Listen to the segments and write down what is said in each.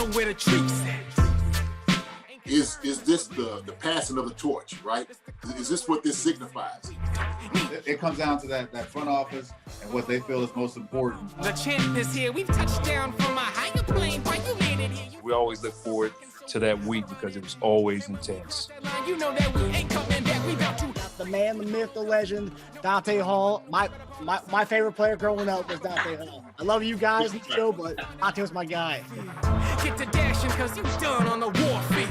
know where the treats at. Is this the passing of the torch, right? Is this what this signifies? It comes down to that front office and what they feel is most important. The champ is here. We've touched down from a higher plane. Why you made it here? We always look forward to that week because it was always intense. You know that we ain't coming back. We about to. The man, the myth, the legend, Dante Hall. My favorite player growing up was Dante Hall. I love you guys in the show, but Dante was my guy. Get to dashing because you done on the warfare.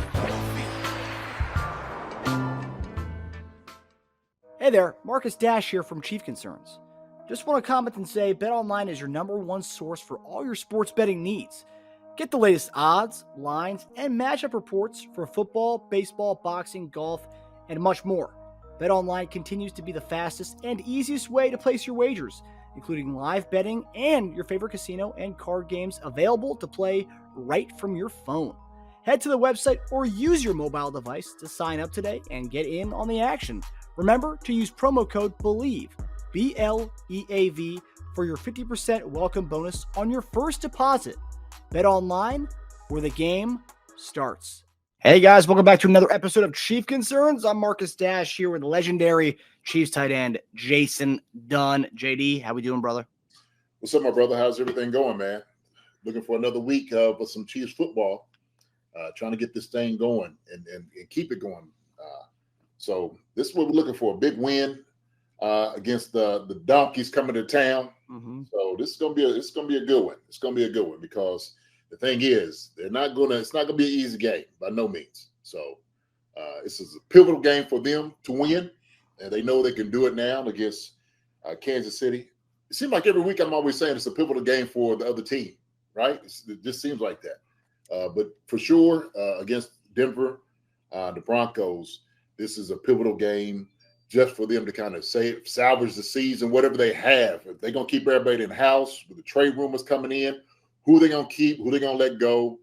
Hey there, Marcus Dash here from Chief Concerns. Just want to comment and say BetOnline is your #1 source for all your sports betting needs. Get the latest odds, lines, and matchup reports for football, baseball, boxing, golf, and much more. BetOnline continues to be the fastest and easiest way to place your wagers, including live betting and your favorite casino and card games available to play right from your phone. Head to the website or use your mobile device to sign up today and get in on the action. Remember to use promo code BELIEVE, BLEAV, for your 50% welcome bonus on your first deposit. BetOnline, where the game starts. Hey guys, welcome back to another episode of Chief Concerns. I'm Marcus Dash here with the legendary Chiefs tight end Jason Dunn. JD, how we doing, brother? What's up, my brother? How's everything going, man? Looking for another week of some Chiefs football. Trying to get this thing going and keep it going. So this is what we're looking for, a big win against the Donkeys coming to town. Mm-hmm. So this is gonna be a good one. It's gonna be a good one because the thing is, it's not gonna be an easy game by no means. So this is a pivotal game for them to win, and they know they can do it now against Kansas City. It seems like every week I'm always saying it's a pivotal game for the other team, right? It just seems like that. But for sure, against Denver, the Broncos, this is a pivotal game just for them to kind of salvage the season, whatever they have. If they're going to keep everybody in house with the trade rumors coming in, who they going to keep, who they going to let go.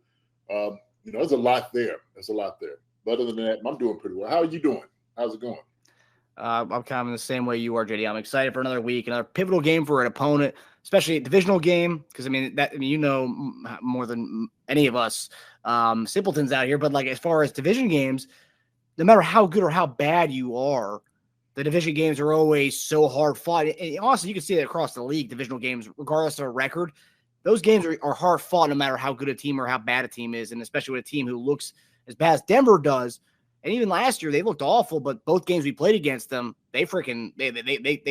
There's a lot there. But other than that, I'm doing pretty well. How are you doing? How's it going? I'm kind of in the same way you are, JD. I'm excited for another week, another pivotal game for an opponent, especially a divisional game. Because you know more than any of us simpletons out here. But like as far as division games, no matter how good or how bad you are, the division games are always so hard fought. And honestly, you can see that across the league. Divisional games, regardless of record, those games are hard fought no matter how good a team or how bad a team is, and especially with a team who looks as bad as Denver does. And even last year, they looked awful, but both games we played against them, they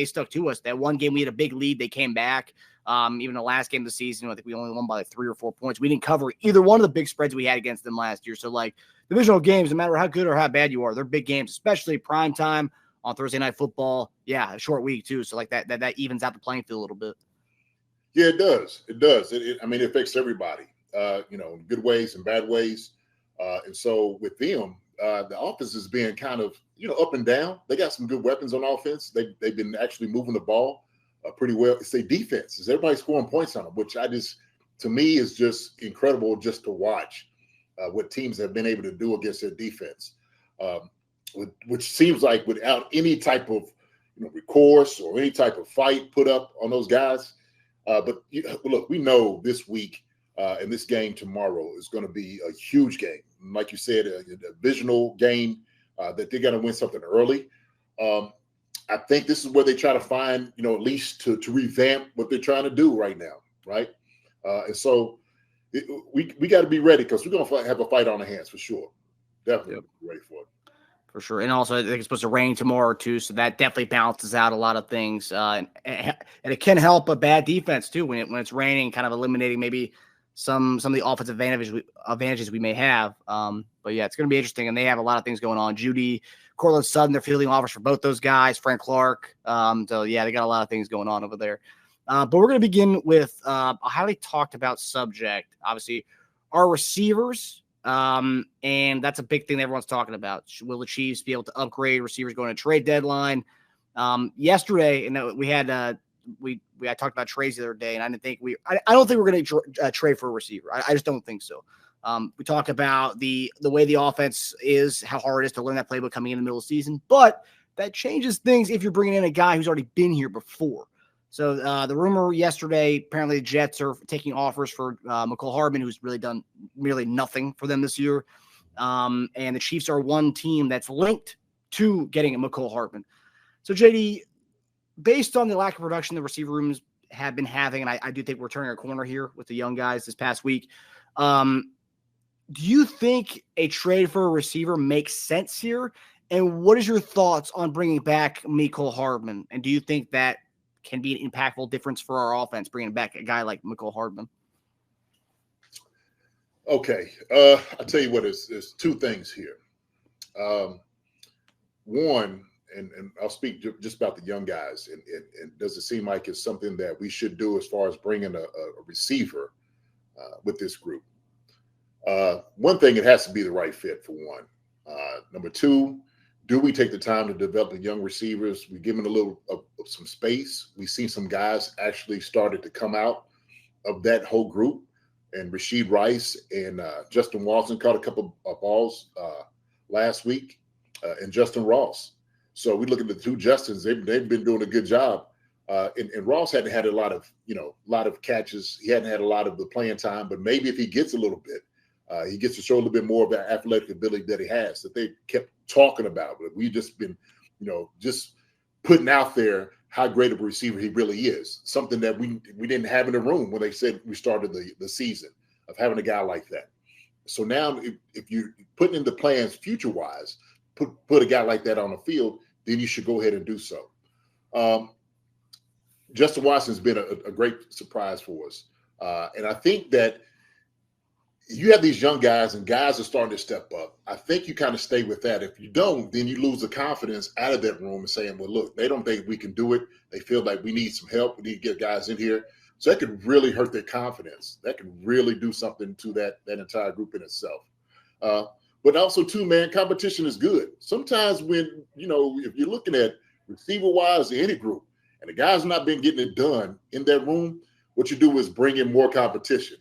stuck to us. That one game we had a big lead, they came back. Even the last game of the season, I think we only won by like 3 or 4 points. We didn't cover either one of the big spreads we had against them last year. So like divisional games, no matter how good or how bad you are, they're big games, especially prime time on Thursday Night Football. Yeah, a short week too. So like that evens out the playing field a little bit. Yeah, it does. It does. It affects everybody, in good ways and bad ways. And so with them, the offense is being kind of, up and down. They got some good weapons on offense. They've been actually moving the ball pretty well. It's their defense. Is everybody scoring points on them, which to me, is just incredible just to watch what teams have been able to do against their defense, which seems like without any type of recourse or any type of fight put up on those guys. But look, we know this week and this game tomorrow is going to be a huge game. Like you said, a divisional game that they're going to win something early. I think this is where they try to find, at least to revamp what they're trying to do right now, right? And so we got to be ready because we're going to have a fight on our hands for sure. Definitely ready for it. For sure. And also, I think it's supposed to rain tomorrow, too, so that definitely balances out a lot of things. And it can help a bad defense, too, when it's raining, kind of eliminating maybe some of the offensive advantages we may have. But, yeah, it's going to be interesting, and they have a lot of things going on. Judy, Cortland Sutton, they're fielding offers for both those guys, Frank Clark. So, yeah, they got a lot of things going on over there. But we're going to begin with a highly talked about subject, obviously, our receivers. And that's a big thing that everyone's talking about. Will the Chiefs be able to upgrade receivers going to trade deadline? Yesterday, we had I talked about trades the other day, and I don't think we're going to trade for a receiver. I just don't think so. We talked about the way the offense is, how hard it is to learn that playbook coming in the middle of the season, but that changes things if you're bringing in a guy who's already been here before. So the rumor yesterday, apparently the Jets are taking offers for Mecole Hardman, who's really done really nothing for them this year. And the Chiefs are one team that's linked to getting a Mecole Hardman. So JD, based on the lack of production the receiver rooms have been having, and I do think we're turning a corner here with the young guys this past week. Do you think a trade for a receiver makes sense here? And what is your thoughts on bringing back Mecole Hardman? And do you think that can be an impactful difference for our offense, bringing back a guy like Mecole Hardman? Okay. I'll tell you what, there's two things here. One, and I'll speak just about the young guys, and does it seem like it's something that we should do as far as bringing a receiver with this group? One thing, it has to be the right fit, for one. Number two, do we take the time to develop the young receivers? We give them a little of some space. We've seen some guys actually started to come out of that whole group, and Rashid Rice and Justin Watson caught a couple of balls last week, and Justin Ross. So we look at the two Justins; they've been doing a good job. And Ross hadn't had a lot of catches. He hadn't had a lot of the playing time, but maybe if he gets a little bit, he gets to show a little bit more of that athletic ability that he has, that they kept talking about. But we've just been, just putting out there how great of a receiver he really is. Something that we didn't have in the room when they said we started the season, of having a guy like that. So now if you're putting in the plans future-wise, put a guy like that on the field, then you should go ahead and do so. Justin Watson's been a great surprise for us. And I think that you have these young guys, and guys are starting to step up. I think you kind of stay with that. If you don't, then you lose the confidence out of that room and saying, well, look, they don't think we can do it. They feel like we need some help. We need to get guys in here. So that could really hurt their confidence. That could really do something to that entire group in itself. But also, too, man, competition is good. Sometimes when, if you're looking at receiver-wise in any group, and the guys not been getting it done in that room, what you do is bring in more competition.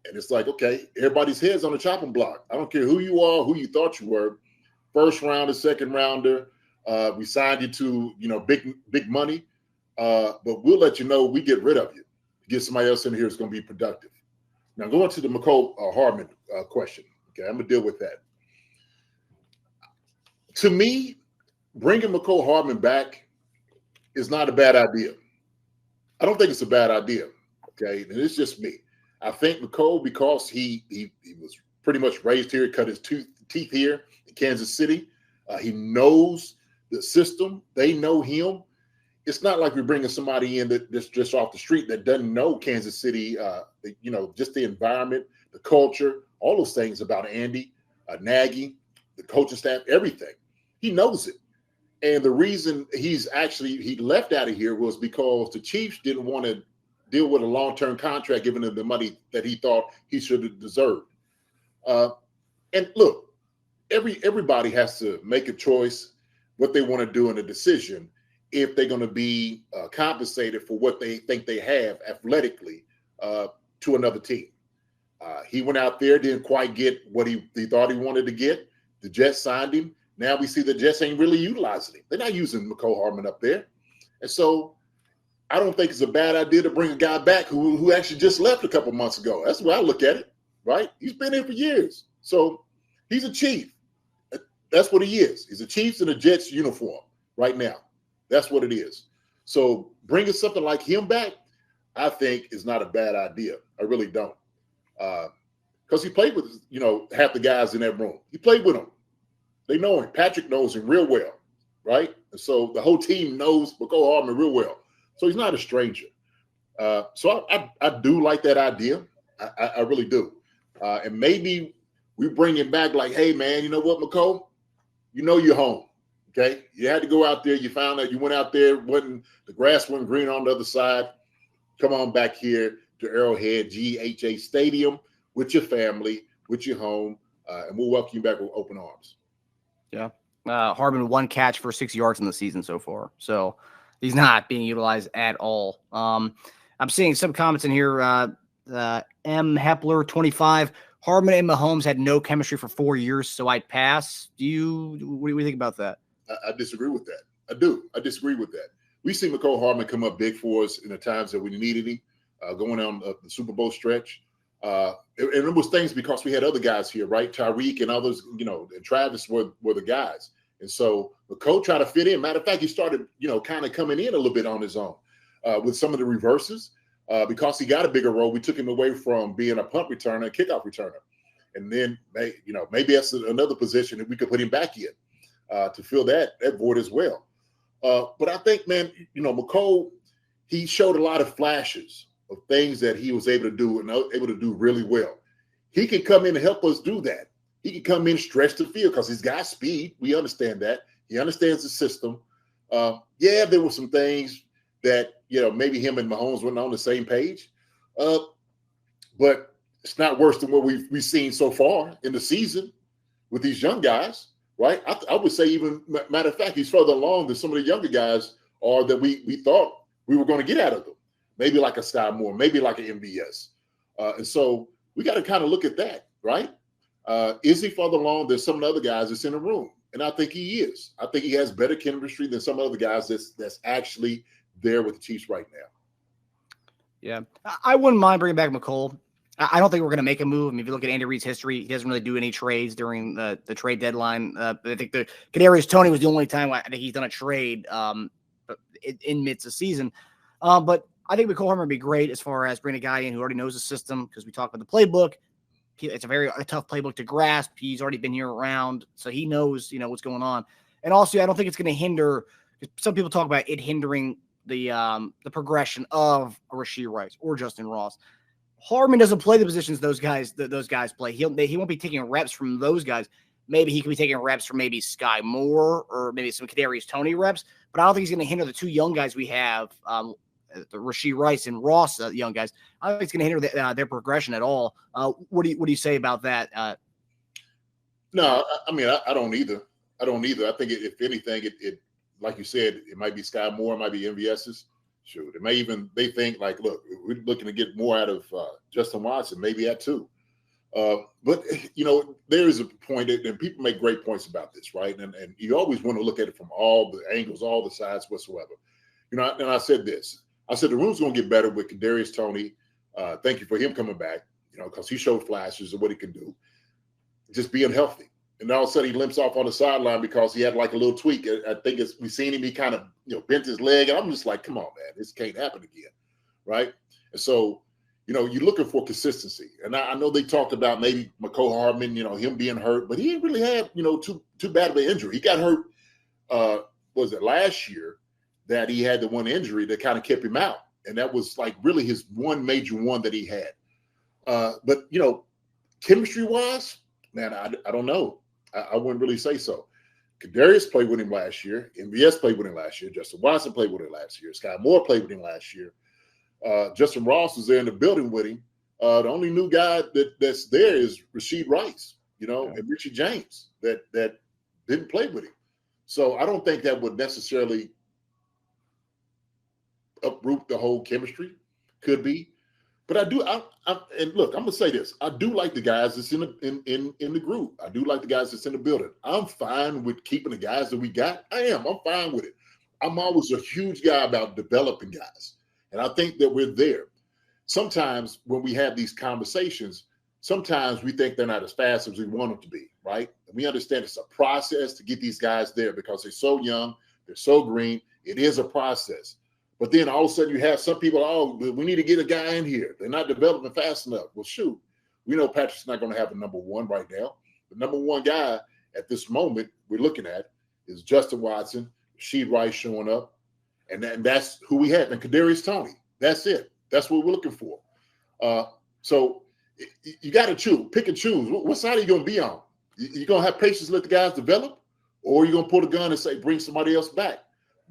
And it's like, okay, everybody's head's on the chopping block. I don't care who you are, who you thought you were, first rounder, second rounder. We signed you to, big money. But we'll let you know we get rid of you. Get somebody else in here who's going to be productive. Now, going to the Mecole Hardman question. Okay, I'm going to deal with that. To me, bringing Mecole Hardman back is not a bad idea. I don't think it's a bad idea. Okay, and it's just me. I think Mecole, because he was pretty much raised here, cut his teeth here in Kansas City. He knows the system. They know him. It's not like we're bringing somebody in that's just off the street that doesn't know Kansas City, just the environment, the culture, all those things about Andy, Nagy, the coaching staff, everything. He knows it. And the reason he left out of here was because the Chiefs didn't want to deal with a long-term contract, giving him the money that he thought he should have deserved. And look, everybody has to make a choice what they want to do in a decision if they're going to be compensated for what they think they have athletically to another team. He went out there, didn't quite get what he thought he wanted to get. The Jets signed him. Now we see the Jets ain't really utilizing him. They're not using Mecole Hardman up there. And so I don't think it's a bad idea to bring a guy back who actually just left a couple months ago. That's the way I look at it, right? He's been here for years. So he's a Chief. That's what he is. He's a Chiefs in a Jets uniform right now. That's what it is. So bringing something like him back, I think, is not a bad idea. I really don't. Because he played with, half the guys in that room. He played with them. They know him. Patrick knows him real well, right? And so the whole team knows Mecole Hardman real well. So he's not a stranger. So I do like that idea. I really do. And maybe we bring him back like, hey, man, you know what, Mecole? You're home, okay? You had to go out there. You found out you went out there, the grass wasn't green on the other side. Come on back here to Arrowhead GHA Stadium with your family, with your home, and we'll welcome you back with open arms. Yeah. Hardman 1 catch for 6 yards in the season so far. So he's not being utilized at all. I'm seeing some comments in here. M. Hepler, 25. Hardman and Mahomes had no chemistry for 4 years, so I'd pass. What do you think about that? I disagree with that. I do. I disagree with that. we see Mecole Hardman come up big for us in the times that we needed him, going on the Super Bowl stretch. And it was things because we had other guys here, right? Tyreek and others, and Travis were the guys. And so Mecole tried to fit in. Matter of fact, he started, kind of coming in a little bit on his own with some of the reverses. Because he got a bigger role, we took him away from being a punt returner, a kickoff returner. And then, maybe that's another position that we could put him back in to fill that void as well. But I think, man, Mecole, he showed a lot of flashes of things that he was able to do and able to do really well. He can come in and help us do that. He can come in and stretch the field because he's got speed. We understand that. He understands the system. There were some things that, maybe him and Mahomes weren't on the same page. But it's not worse than what we've seen so far in the season with these young guys, right? I would say even, matter of fact, he's further along than some of the younger guys are that we thought we were going to get out of them. Maybe like a Sky Moore, maybe like an MVS. And so we got to kind of look at that, right? Is he further along than some of the other guys that's in the room? And I think he is. I think he has better chemistry than some other guys that's actually there with the Chiefs right now. Yeah. I wouldn't mind bringing back Mecole. I don't think we're going to make a move. I mean, if you look at Andy Reid's history, he doesn't really do any trades during the trade deadline. I think the Kadarius Toney was the only time I think he's done a trade in midst of season. But I think Mecole Hardman would be great as far as bringing a guy in who already knows the system because we talked about the playbook. It's a tough playbook to grasp. He's already been here around, so he knows, what's going on. And also, I don't think it's going to hinder. Some people talk about it hindering the progression of a Rashee Rice or Justin Ross. Hardman doesn't play the positions those guys play. He won't be taking reps from those guys. Maybe he could be taking reps from maybe Sky Moore or maybe some Kadarius Toney reps. But I don't think he's going to hinder the two young guys we have, the Rashee Rice and Ross, young guys. I don't think it's going to hinder their progression at all. What do you say about that? No, I mean I don't either. I think if anything, it like you said, it might be Sky Moore, it might be MVS's. Shoot, it may even they think like, look, we're looking to get more out of Justin Watson, maybe that too. But there is a point and people make great points about this, right? And you always want to look at it from all the angles, all the sides whatsoever. And I said this. I said the room's going to get better with Kadarius Toney. Thank you for him coming back, because he showed flashes of what he can do. Just being healthy. And all of a sudden he limps off on the sideline because he had like a little tweak. I think we've seen him, he kind of bent his leg. And I'm just like, come on, man, this can't happen again, right? And so, you're looking for consistency. And I know they talked about maybe Mecole Hardman, him being hurt, but he didn't really have, too bad of an injury. He got hurt, was it last year that he had the one injury that kind of kept him out. And that was like really his one major one that he had. But, chemistry-wise, man, I don't know. I wouldn't really say so. Kadarius played with him last year. MVS played with him last year. Justin Watson played with him last year. Sky Moore played with him last year. Justin Ross was there in the building with him. The only new guy that's there is Rashee Rice, and Richie James that didn't play with him. So I don't think that would necessarily uproot the whole chemistry. Could be. But I do. And look, I'm gonna say this. I do like the guys that's in the group. I do like the guys that's in the building. I'm fine with keeping the guys that we got. I'm fine with it. I'm always a huge guy about developing guys, and I think that we're there. Sometimes when we have these conversations, sometimes we think they're not as fast as we want them to be. Right? And we understand it's a process to get these guys there because they're so young, they're so green. It is a process. But then all of a sudden you have some people, we need to get a guy in here. They're not developing fast enough. Well, shoot, we know Patrick's not going to have a number one right now. The number one guy at this moment we're looking at is Justin Watson, Rashee Rice showing up, and that's who we have. And Kadarius Toney, that's it. That's what we're looking for. So you got to pick and choose. What side are you going to be on? You going to have patience to let the guys develop, or are you going to pull the gun and say, bring somebody else back?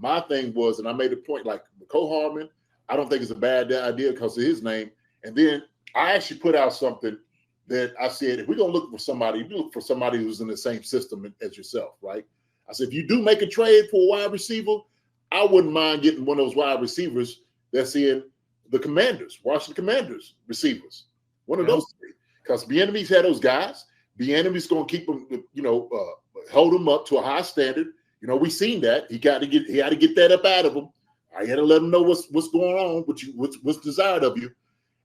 My thing was, and I made a point, like Mecole Hardman, I don't think it's a bad idea because of his name. And then I actually put out something that I said, if we're going to look for somebody, you look for somebody who's in the same system as yourself, right? I said, if you do make a trade for a wide receiver, I wouldn't mind getting one of those wide receivers that's in the Commanders, Washington Commanders receivers. One of those three. Because Bieniemy's had those guys. Bieniemy's going to keep them, hold them up to a high standard. We've seen that. He had to get that up out of him. I got to let them know what's going on, what's desired of you.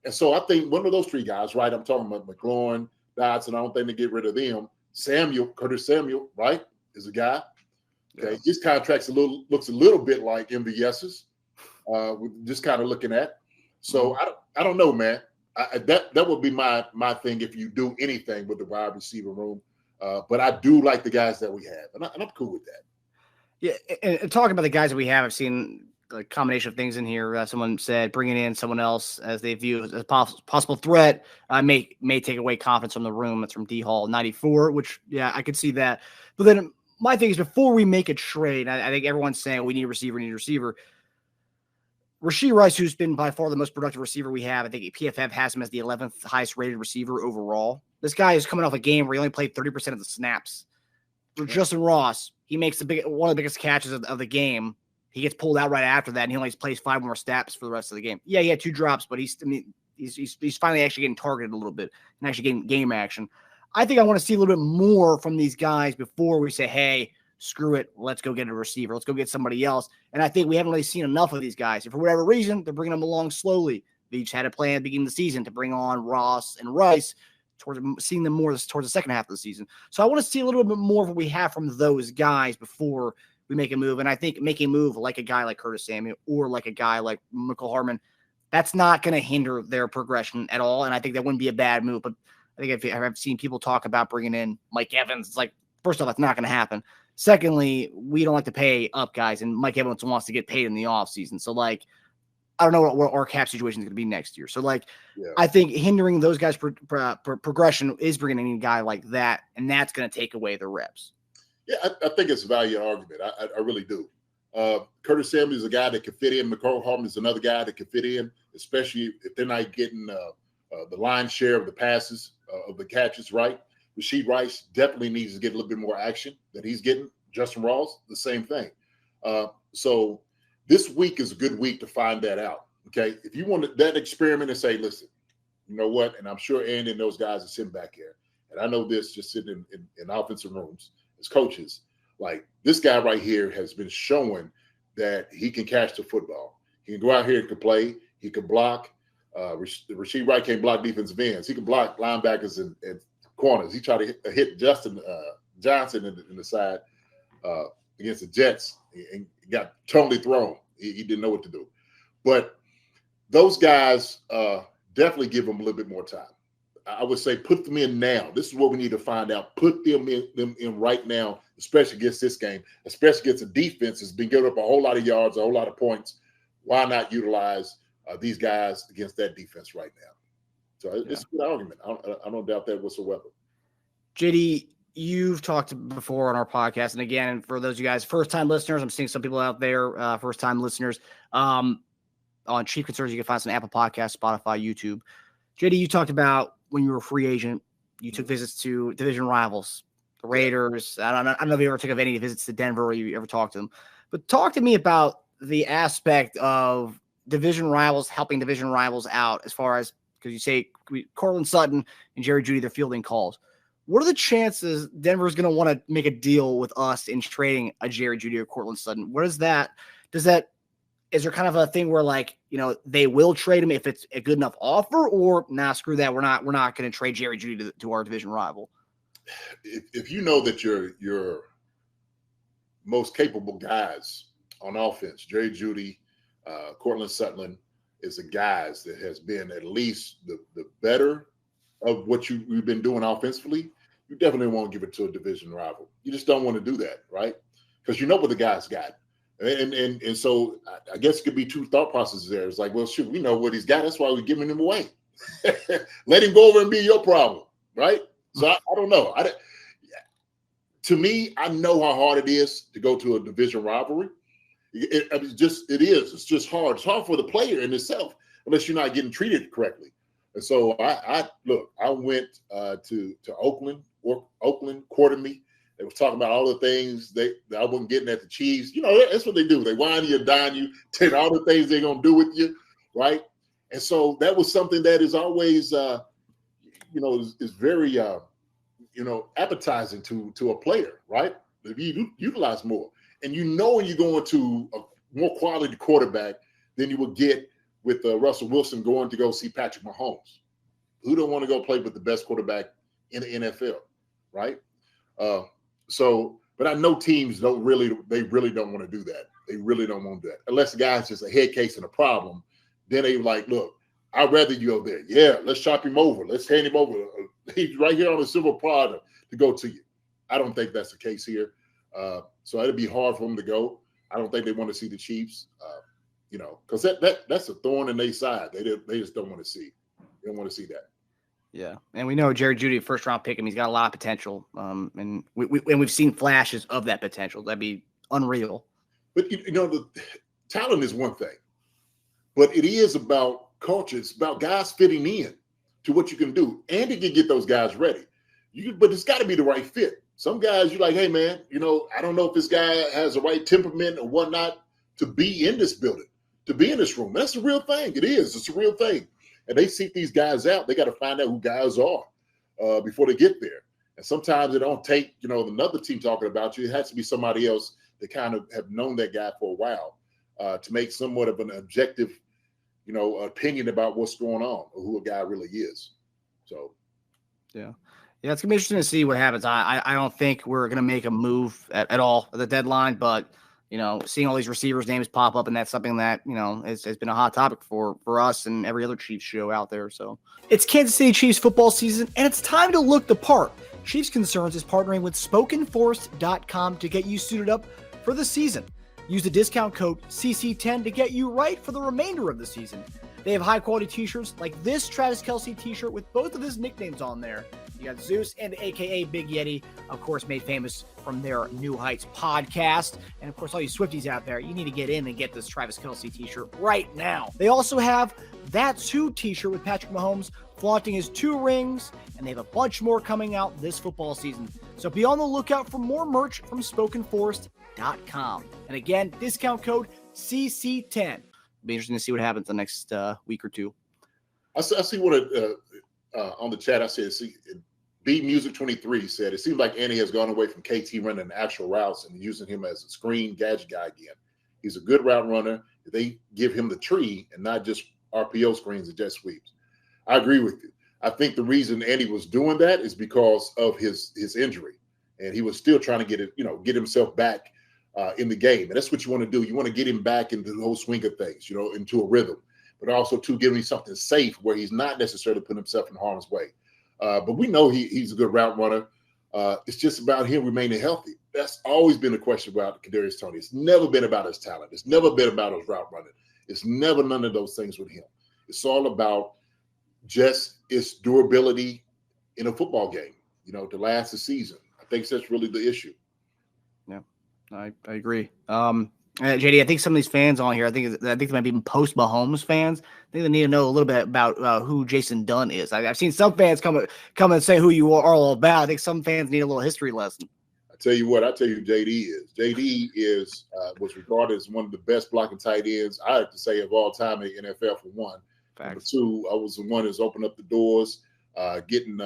And so I think one of those three guys, right? I'm talking about McLaurin, Dodson. I don't think they get rid of them. Curtis Samuel, right, is a guy. Okay, Yeah. his contract's looks a little bit like MVS's. Just kind of looking at. So I don't know, man. That would be my thing if you do anything with the wide receiver room. But I do like the guys that we have, and I'm cool with that. Yeah, and talking about the guys that we have, I've seen a combination of things in here. Someone said bringing in someone else as they view as a possible threat may take away confidence from the room. That's from D Hall 94, which I could see that. But then my thing is before we make a trade, I think everyone's saying we need a receiver. Rashee Rice, who's been by far the most productive receiver we have, I think PFF has him as the 11th highest rated receiver overall. This guy is coming off a game where he only played 30% of the snaps. For Justin Ross, he makes one of the biggest catches of the game. He gets pulled out right after that, and he only plays 5 more snaps for the rest of the game. Yeah, he had 2 drops, but he's finally actually getting targeted a little bit and actually getting game action. I think I want to see a little bit more from these guys before we say, hey, screw it, let's go get a receiver. Let's go get somebody else. And I think we haven't really seen enough of these guys. And for whatever reason, they're bringing them along slowly. They each had a plan at the beginning of the season to bring on Ross and Rice, seeing them more towards the second half of the season. So I want to see a little bit more of what we have from those guys before we make a move. And I think making a move like a guy like Curtis Samuel or like a guy like Mecole Hardman, that's not going to hinder their progression at all. And I think that wouldn't be a bad move. But I think I've seen people talk about bringing in Mike Evans. It's like, first off, that's not going to happen. Secondly, we don't like to pay up guys, and Mike Evans wants to get paid in the offseason. So, like, I don't know what our cap situation is going to be next year. So, like, I think hindering those guys' progression is bringing in a guy like that, and that's going to take away the reps. Yeah, I think it's a value argument. I really do. Curtis Samuel is a guy that can fit in. Mecole Hardman is another guy that can fit in, especially if they're not getting the lion's share of the passes, of the catches, right? Rashee Rice definitely needs to get a little bit more action than he's getting. Justin Ross, the same thing. So this week is a good week to find that out, okay? If you want that experiment and say, listen, you know what? And I'm sure Andy and those guys are sitting back here. And I know this just sitting in offensive rooms as coaches. Like, this guy right here has been showing that he can catch the football. He can go out here and can play. He can block. Rashee Rice can't block defensive ends. He can block linebackers and corners. He tried to hit Justin Johnson in the side against the Jets and got totally thrown. He didn't know what to do. But those guys definitely give them a little bit more time. I would say put them in now. This is what we need to find out. Put them in right now, especially against this game, especially against a defense that's been giving up a whole lot of yards, a whole lot of points. Why not utilize these guys against that defense right now? So it's a good argument. I don't doubt that whatsoever. JD, you've talked before on our podcast, and again, for those of you guys, first-time listeners, I'm seeing some people out there, first-time listeners. On Chief Concerns, you can find some Apple Podcasts, Spotify, YouTube. JD, you talked about when you were a free agent, you took visits to division rivals, the Raiders. I don't know if you ever took any visits to Denver or you ever talked to them. But talk to me about the aspect of division rivals helping division rivals out as far as, because you say Cortland Sutton and Jerry Jeudy, they're fielding calls. What are the chances Denver's going to want to make a deal with us in trading a Jerry Jeudy or Cortland Sutton? What is that? Is there kind of a thing where, like, you know, they will trade him if it's a good enough offer, or screw that, we're not going to trade Jerry Jeudy to our division rival? If you know that your most capable guys on offense, Jerry Jeudy, Cortland Sutton, is the guys that has been at least the better of what you've been doing offensively, you definitely won't give it to a division rival. You just don't want to do that, right? Because you know what the guy's got. And so I guess it could be two thought processes there. It's like, well, shoot, we know what he's got. That's why we're giving him away. Let him go over and be your problem, right? So I don't know. To me, I know how hard it is to go to a division rivalry. It's just hard. It's hard for the player in itself unless you're not getting treated correctly. And so I went to Oakland courted me. They were talking about all the things that I wasn't getting at the Chiefs. You know, that's what they do. They wine you, dine you, tell you all the things they're going to do with you, right? And so that was something that is always, is very, appetizing to a player, right? If you utilize more. And you know when you're going to more quality quarterback than you would get with Russell Wilson going to go see Patrick Mahomes. Who don't want to go play with the best quarterback in the NFL, right? But I know teams really don't want to do that. They really don't want to do that. Unless the guy's just a head case and a problem, then they like, look, I'd rather you go there. Yeah, let's chop him over. Let's hand him over. He's right here on the silver platter to go to you. I don't think that's the case here. So it'd be hard for them to go. I don't think they want to see the Chiefs, because that's a thorn in their side. They just don't want to see. They don't want to see that. Yeah, and we know Jerry Jeudy, first round pick him. He's got a lot of potential, and we've seen flashes of that potential. That'd be unreal. But the talent is one thing, but it is about culture. It's about guys fitting in to what you can do, and you can get those guys ready. But it's got to be the right fit. Some guys, you're like, hey man, I don't know if this guy has the right temperament or whatnot to be in this building, to be in this room. That's a real thing. It is. It's a real thing. And they seek these guys out. They got to find out who guys are before they get there. And sometimes it don't take, another team talking about you. It has to be somebody else that kind of have known that guy for a while to make somewhat of an objective, opinion about what's going on or who a guy really is. So, yeah, it's gonna be interesting to see what happens. I don't think we're gonna make a move at all at the deadline, but seeing all these receivers' names pop up, and that's something that, has been a hot topic for us and every other Chiefs show out there. So it's Kansas City Chiefs football season, and it's time to look the part. Chiefs Concerns is partnering with SpokenForest.com to get you suited up for the season. Use the discount code CC10 to get you right for the remainder of the season. They have high-quality t-shirts like this Travis Kelce t-shirt with both of his nicknames on there. You got Zeus and AKA Big Yeti, of course, made famous from their New Heights podcast. And of course, all you Swifties out there, you need to get in and get this Travis Kelce t-shirt right now. They also have that 2 t-shirt with Patrick Mahomes flaunting his 2 rings, and they have a bunch more coming out this football season. So be on the lookout for more merch from SpokenForest.com. And again, discount code CC10. Be interesting to see what happens the next week or two. I see what on the chat. I said, B Music 23 said it seems like Andy has gone away from KT running actual routes and using him as a screen gadget guy again. He's a good route runner. They give him the tree and not just RPO screens and jet sweeps. I agree with you. I think the reason Andy was doing that is because of his injury, and he was still trying to get himself back in the game. And that's what you want to do. You want to get him back into the whole swing of things, into a rhythm, but also to give him something safe where he's not necessarily putting himself in harm's way. But we know he's a good route runner. It's just about him remaining healthy. That's always been a question about Kadarius Toney. It's never been about his talent. It's never been about his route running. It's never none of those things with him. It's all about just its durability in a football game, to last the season. I think that's really the issue. Yeah, I agree. JD, I think some of these fans on here, I think they might be even post Mahomes fans. I think they need to know a little bit about who Jason Dunn is. I've seen some fans come and say who you are all about. I think some fans need a little history lesson. I tell you what, who JD is. JD was regarded as one of the best blocking tight ends, I have to say, of all time in the NFL, for one. Facts. Number 2, I was the one that's opened up the doors, getting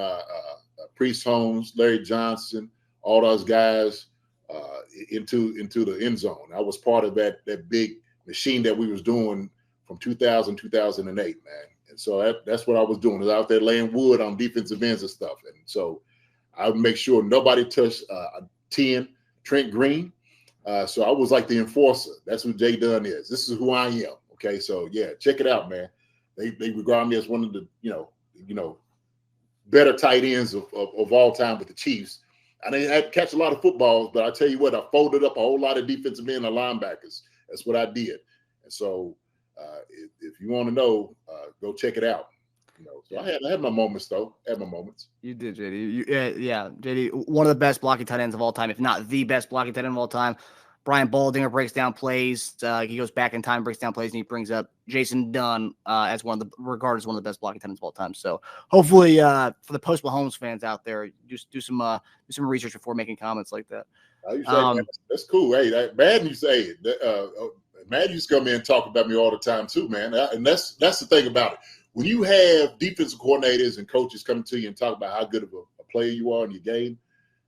Priest Holmes, Larry Johnson, all those guys into the end zone. I was part of that big machine that we was doing from 2008, man. And so that's what I was doing. I was out there laying wood on defensive ends and stuff. And so I would make sure nobody touched 10, Trent Green. So I was like the enforcer. That's who Jay Dunn is. This is who I am. Okay, so yeah, check it out, man. They regard me as one of the better tight ends of all time with the Chiefs. I didn't have to catch a lot of footballs, but I tell you what, I folded up a whole lot of defensive end and linebackers. That's what I did. And so if you want to know, go check it out. So I had my moments, though. I had my moments. You did, JD. Yeah, JD, one of the best blocking tight ends of all time, if not the best blocking tight end of all time. Brian Baldinger breaks down plays. He goes back in time, breaks down plays, and he brings up Jason Dunn as regarded as one of the best blocking tight ends of all time. So hopefully, for the post Mahomes fans out there, just do some research before making comments like that. That's cool. Hey, Madden, you say Madden used to come in and talk about me all the time too, man. And that's the thing about it. When you have defensive coordinators and coaches coming to you and talk about how good of a player you are in your game,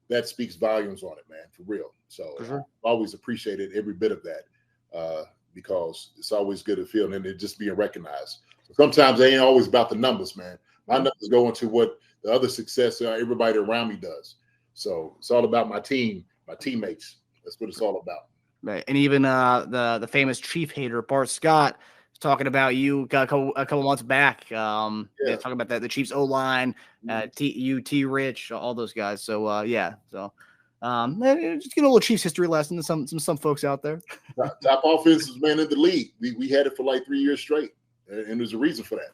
that speaks volumes on it, man, for real. So for sure. I've always appreciated every bit of that. because it's always good to feel and it just being recognized. Sometimes they ain't always about the numbers, man. My numbers go into what the other success everybody around me does. So it's all about my team, my teammates. That's what it's all about. Right. And even the famous Chief hater, Bart Scott, was talking about you a couple months back. Talking about the Chiefs O-line, T Rich, all those guys. So just get a little Chiefs history lesson to some folks out there. Top offenses, man, in the league. We had it for like 3 years straight, and there's a reason for that.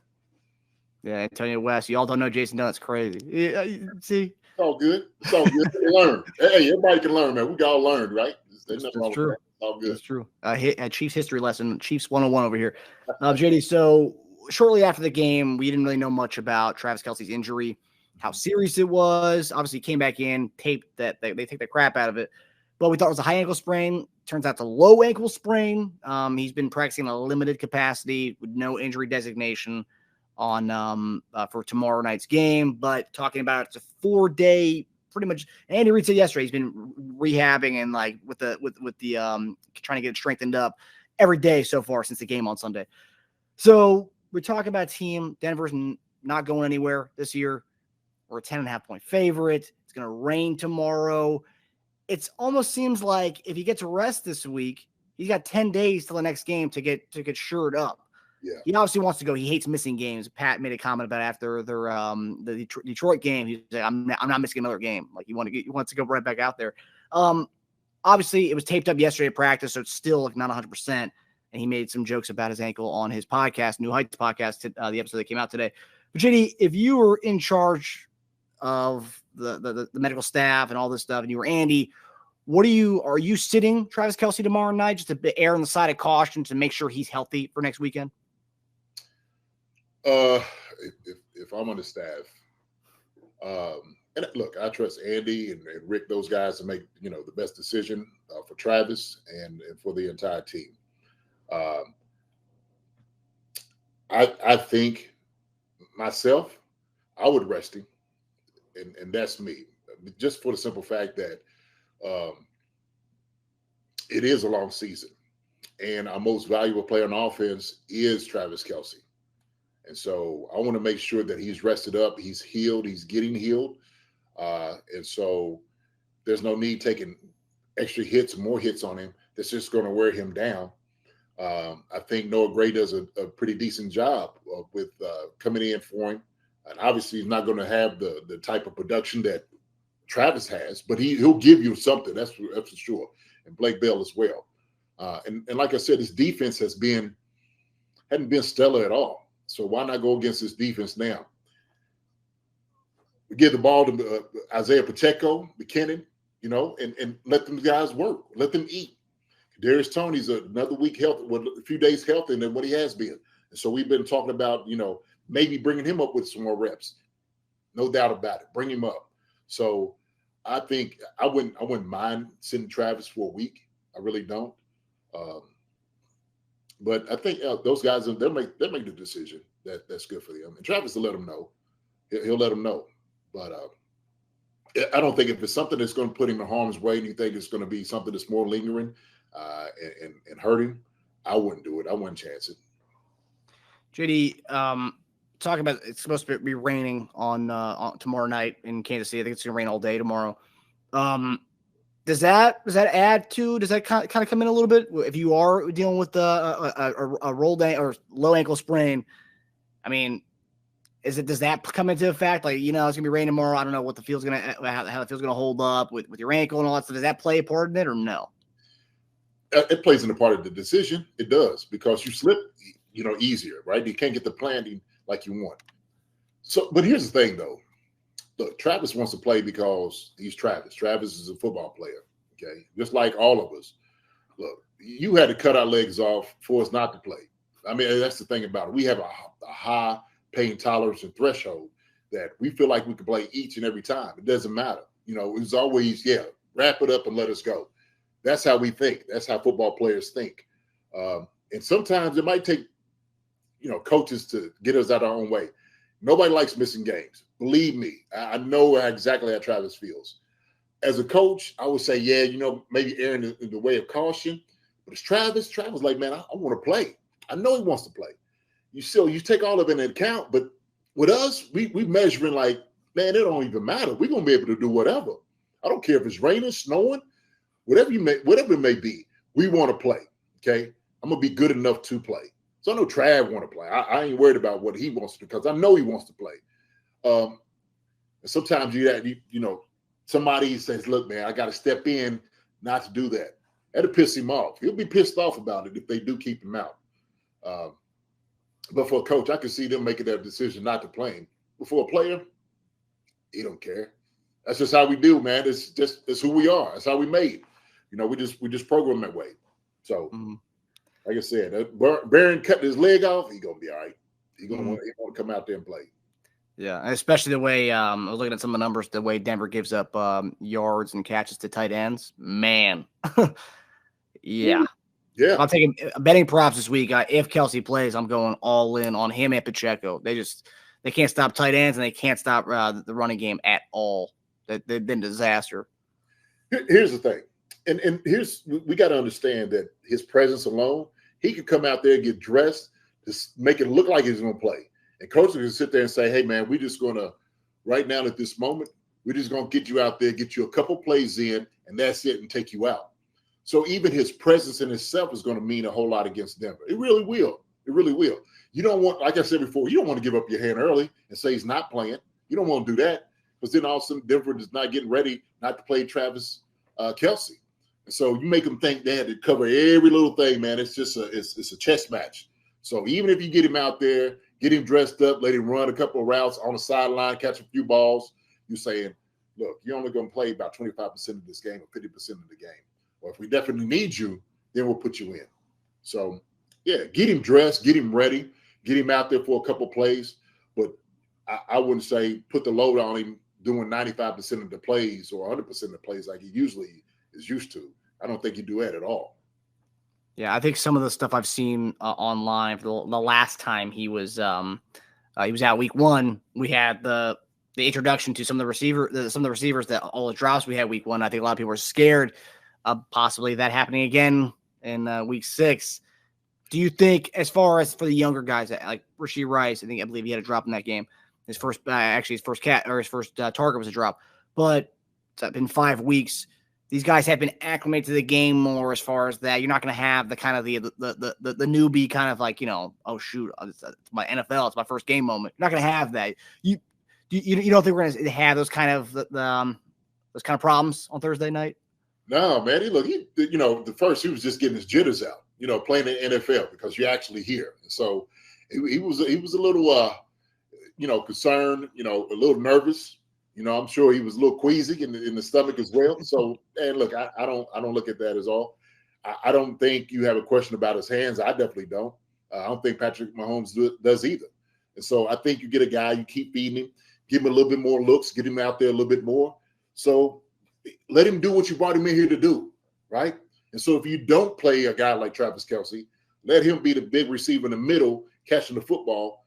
Yeah, Antonio West. You all don't know Jason Dunn. It's crazy. Yeah, see, it's all good. It's all good. Learn. Hey, everybody can learn, man. We all learned, right? That's true. It's all good. That's true. A Chiefs history lesson, Chiefs 101 over here. JD, so shortly after the game, we didn't really know much about Travis Kelce's injury, how serious it was. Obviously, came back in, taped that they take the crap out of it. But we thought it was a high ankle sprain. Turns out it's a low ankle sprain. He's been practicing in a limited capacity with no injury designation on for tomorrow night's game. But talking about it's a 4-day, pretty much. Andy Reid said yesterday he's been rehabbing and like with the trying to get it strengthened up every day so far since the game on Sunday. So we're talking about a team. Denver's not going anywhere this year. We're a 10.5-point favorite. It's going to rain tomorrow. It almost seems like if he gets rest this week, he's got 10 days till the next game to get shored up. Yeah. He obviously wants to go. He hates missing games. Pat made a comment about it after their the Detroit game. He's like, I'm not missing another game. Like he wants to go right back out there. Obviously it was taped up yesterday at practice, so it's still like not 100%. And he made some jokes about his ankle on his podcast, New Heights podcast, the episode that came out today. But JD, if you were in charge of the medical staff and all this stuff, and you were Andy, are you sitting Travis Kelce tomorrow night just to err on the side of caution to make sure he's healthy for next weekend? If I'm on the staff, and look, I trust Andy and Rick, those guys, to make the best decision for Travis and for the entire team. I think myself, I would rest him, and that's me, just for the simple fact that it is a long season, and our most valuable player on offense is Travis Kelce. And so I want to make sure that he's rested up, he's healed, he's getting healed. And so there's no need taking extra hits, more hits on him. That's just going to wear him down. I think Noah Gray does a pretty decent job with coming in for him. And obviously he's not going to have the type of production that Travis has, but he'll give you something. That's for sure. And Blake Bell as well. And like I said, his defense hadn't been stellar at all. So why not go against this defense now? We give the ball to Isaiah Pacheco, McKinnon, and let them guys work. Let them eat. Darius Toney's another week healthy, a few days healthier than what he has been. And so we've been talking about, maybe bringing him up with some more reps. No doubt about it. Bring him up. So I think I wouldn't mind sending Travis for a week. I really don't. But I think those guys, they'll make the decision that's good for them. And Travis will let them know. He'll let them know. But I don't think if it's something that's going to put him in harm's way and you think it's going to be something that's more lingering and hurt him, I wouldn't do it. I wouldn't chance it. JD, talking about it's supposed to be raining on tomorrow night in Kansas City. I think it's going to rain all day tomorrow. Does that add to? Does that kind of come in a little bit if you are dealing with a roll down or low ankle sprain? I mean, does that come into effect? Like it's gonna be rain tomorrow. I don't know what the field's how the field's gonna hold up with your ankle and all that stuff. Does that play a part in it or no? It plays in a part of the decision. It does, because you slip, easier, right? You can't get the planting like you want. So, but here's the thing, though. Look, Travis wants to play because he's Travis. Travis is a football player, okay? Just like all of us. Look, you had to cut our legs off for us not to play. I mean, that's the thing about it. We have a high pain tolerance and threshold that we feel like we can play each and every time. It doesn't matter. It's always, wrap it up and let us go. That's how we think. That's how football players think. And sometimes it might take, coaches to get us out our own way. Nobody likes missing games. Believe me, I know exactly how Travis feels. As a coach, I would say, maybe erring in the way of caution, But it's Travis. Travis like, man, I want to play. I know he wants to play. You take all of it into account, but with us, we measuring like, man, it don't even matter. We're gonna be able to do whatever. I don't care if it's raining, snowing, whatever it may be. We want to play. Okay, I'm gonna be good enough to play. So I know Trav want to play. I ain't worried about what he wants to do because I know he wants to play. And sometimes you know, somebody says, look, man, I got to step in not to do that. That'll piss him off. He'll be pissed off about it if they do keep him out. But for a coach, I can see them making that decision not to play him. But for a player, he don't care. That's just how we do, man. It's who we are. That's how we made. You know, we just program that way. So, like I said, Barron cut his leg off. He's gonna be all right. He's gonna want to come out there and play. Yeah, and especially the way I was looking at some of the numbers, the way Denver gives up yards and catches to tight ends. Man, yeah. Yeah, I'm taking betting props this week. If Kelce plays, I'm going all in on him and Pacheco. They can't stop tight ends and they can't stop the running game at all. They've been a disaster. Here's the thing, and we got to understand that his presence alone, he could come out there and get dressed to make it look like he's going to play. And coaches can sit there and say, hey, man, we're just going to, right now at this moment, we're just going to get you out there, get you a couple plays in, and that's it, and take you out. So even his presence in itself is going to mean a whole lot against Denver. It really will. It really will. You don't want, like I said before, you don't want to give up your hand early and say he's not playing. You don't want to do that because then all of a sudden Denver is not getting ready not to play Travis Kelce. And so you make them think they had to cover every little thing, man. It's just it's a chess match. So even if you get him out there, get him dressed up, let him run a couple of routes on the sideline, catch a few balls, you're saying, look, you're only going to play about 25% of this game or 50% of the game. Or if we definitely need you, then we'll put you in. So, yeah, get him dressed, get him ready, get him out there for a couple plays. But I wouldn't say put the load on him doing 95% of the plays or 100% of the plays like he usually is used to. I don't think you do that at all. Yeah, I think some of the stuff I've seen online for the last time he was out week 1, we had the introduction to some of the receivers that all the drops we had week 1. I think a lot of people were scared of possibly that happening again in week 6. Do you think, as far as for the younger guys like Rashee Rice, I believe he had a drop in that game. His first target was a drop. But it's been 5 weeks. These guys have been acclimated to the game more as far as that. You're not going to have the kind of the newbie kind of like, you know, oh shoot, it's my NFL, it's my first game moment. You're not going to have that. You don't think we're going to have those kind of those kind of problems on Thursday night? No, man. He the first he was just getting his jitters out, playing in the NFL because you're actually here. And so he was a little concerned, a little nervous. I'm sure he was a little queasy in the stomach as well. So, and look, I don't look at that as all. I don't think you have a question about his hands. I definitely don't. I don't think Patrick Mahomes does either. And so I think you get a guy, you keep feeding him, give him a little bit more looks, get him out there a little bit more. So let him do what you brought him in here to do, right? And so if you don't play a guy like Travis Kelce, let him be the big receiver in the middle, catching the football,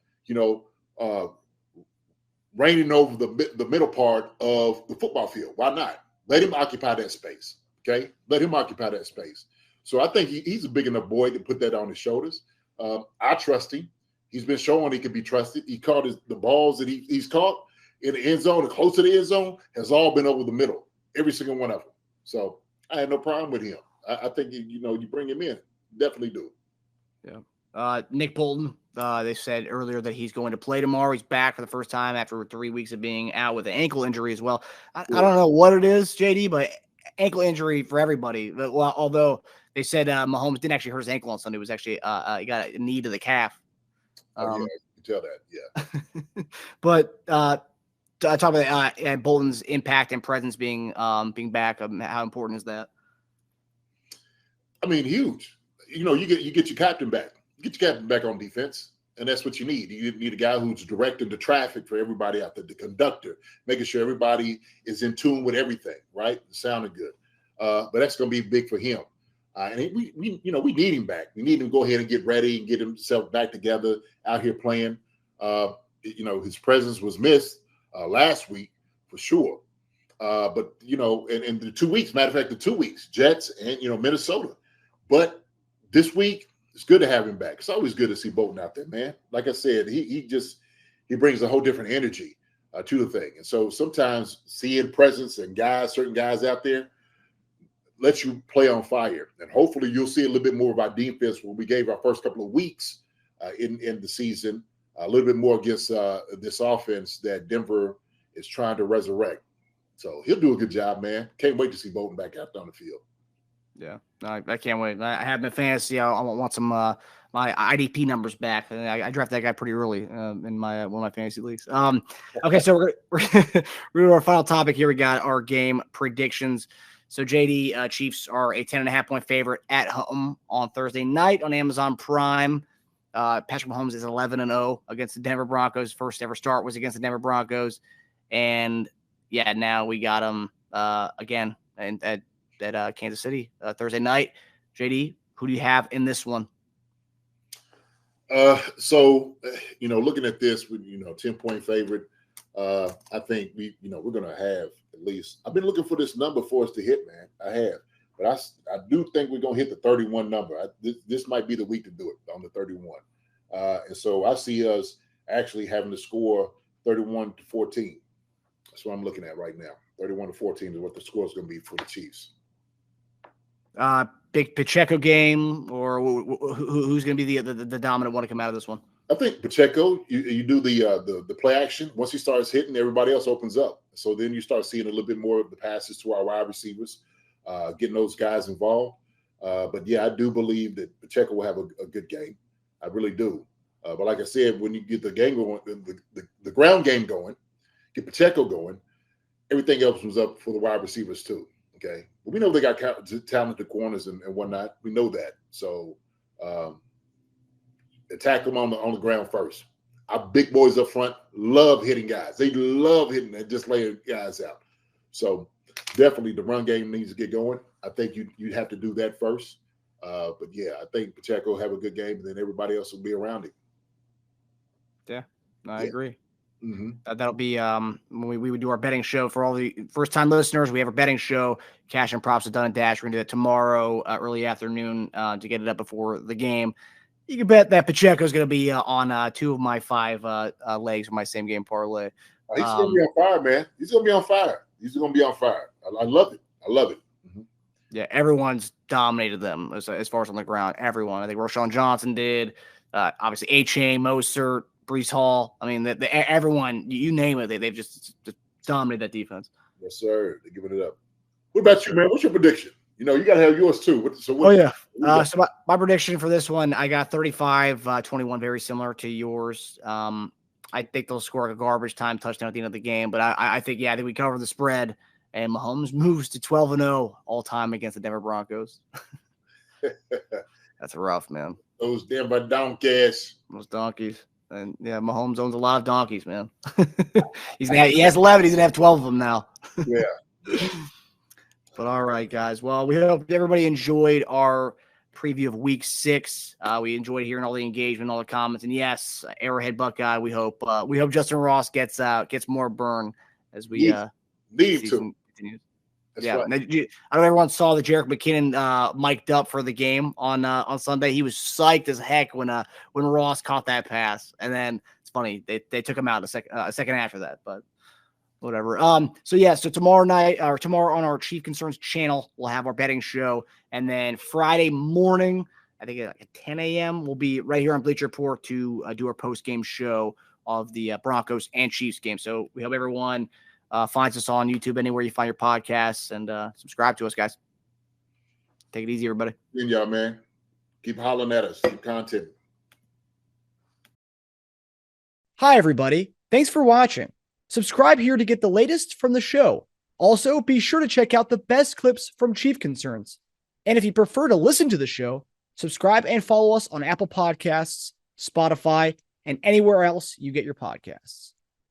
reigning over the middle part of the football field. Why not? Let him occupy that space, okay? Let him occupy that space. So I think he's a big enough boy to put that on his shoulders. I trust him. He's been showing he can be trusted. He caught the balls that he's caught in the end zone, close to the end zone, has all been over the middle, every single one of them. So I had no problem with him. I think, you bring him in. Definitely do. Yeah. Nick Bolton, they said earlier that he's going to play tomorrow. He's back for the first time after 3 weeks of being out with an ankle injury as well. I don't know what it is, JD, but ankle injury for everybody. But, although they said Mahomes didn't actually hurt his ankle on Sunday. It was actually he got a knee to the calf. Yeah, you can tell that, yeah. But talk about Bolton's impact and presence being back. How important is that? I mean, huge. You get your captain back. Get your captain back on defense, and that's what you need. You need a guy who's directing the traffic for everybody out there, the conductor, making sure everybody is in tune with everything, right? Sounding good. But that's going to be big for him. And we need him back. We need him to go ahead and get ready and get himself back together out here playing. His presence was missed last week for sure. But, in the 2 weeks, matter of fact, the 2 weeks, Jets and, Minnesota. But this week, it's good to have him back. It's always good to see Bolton out there, man. Like I said, he brings a whole different energy to the thing. And so sometimes seeing presence and certain guys out there lets you play on fire. And hopefully you'll see a little bit more of our defense when we gave our first couple of weeks in the season, a little bit more against this offense that Denver is trying to resurrect. So he'll do a good job, man. Can't wait to see Bolton back out on the field. Yeah, I can't wait. I have my fantasy. I want some my IDP numbers back. I drafted that guy pretty early in one of my fantasy leagues. Okay, so we're to our final topic here. We got our game predictions. So JD, Chiefs are a 10.5-point favorite at home on Thursday night on Amazon Prime. Patrick Mahomes is 11-0 against the Denver Broncos. First ever start was against the Denver Broncos, and yeah, now we got him again at Kansas City Thursday night. JD, who do you have in this one? So looking at this with 10-point favorite, I think we're gonna have at least. I've been looking for this number for us to hit, man. I have, but I do think we're gonna hit the 31 number. This might be the week to do it on the 31, and so I see us actually having to score 31-14. That's what I'm looking at right now. 31-14 is what the score is going to be for the Chiefs. Big Pacheco game, or who's going to be the dominant one to come out of this one? I think Pacheco. You do the play action. Once he starts hitting, everybody else opens up. So then you start seeing a little bit more of the passes to our wide receivers, getting those guys involved. But yeah, I do believe that Pacheco will have a good game. I really do. But like I said, when you get the game going, the ground game going, get Pacheco going, everything else was up for the wide receivers too. Okay, but we know they got talented corners and whatnot. We know that. So attack them on the ground first. Our big boys up front love hitting guys. They love hitting and just laying guys out. So definitely the run game needs to get going. I think you have to do that first. But yeah, I think Pacheco will have a good game, and then everybody else will be around him. Yeah, I agree. Mm-hmm. That'll be when we would do our betting show for all the first-time listeners. We have a betting show, Cash and Props with Dunn and Dash. We're going to do that tomorrow, early afternoon, to get it up before the game. You can bet that Pacheco is going to be on 2 of my 5 legs for my same game parlay. He's going to be on fire, man. He's going to be on fire. He's going to be on fire. I love it. I love it. Mm-hmm. Yeah, everyone's dominated them as far as on the ground. Everyone. I think Rashawn Johnson did. Obviously, A-Chain, Mostert, Breece Hall. I mean, everyone, you name it, they've just dominated that defense. Yes, sir. They're giving it up. What about you, man? What's your prediction? You got to have yours too. So my prediction for this one, I got 35-21, very similar to yours. I think they'll score a garbage time touchdown at the end of the game, but I think we cover the spread, and Mahomes moves to 12-0 all time against the Denver Broncos. That's rough, man. Those Denver donkeys. Those donkeys. And yeah, Mahomes owns a lot of donkeys, man. He has 11. He's gonna have 12 of them now. Yeah. But all right, guys. Well, we hope everybody enjoyed our preview of Week 6. We enjoyed hearing all the engagement, all the comments, and yes, Arrowhead Buckeye. We hope Justin Ross gets more burn as we need to continue. That's yeah, right. I don't know if everyone saw that Jerick McKinnon mic'd up for the game on Sunday. He was psyched as heck when Ross caught that pass, and then it's funny they took him out a second after that, but whatever. So tomorrow night or tomorrow on our Chief Concerns channel, we'll have our betting show, and then Friday morning, I think at 10 a.m. we'll be right here on Bleacher Report to do our post game show of the Broncos and Chiefs game. So we hope everyone finds us on YouTube, anywhere you find your podcasts, and subscribe to us, guys. Take it easy, everybody. Y'all, man. Keep hollering at us. Keep content. Hi, everybody. Thanks for watching. Subscribe here to get the latest from the show. Also, be sure to check out the best clips from Chief Concerns. And if you prefer to listen to the show, subscribe and follow us on Apple Podcasts, Spotify, and anywhere else you get your podcasts.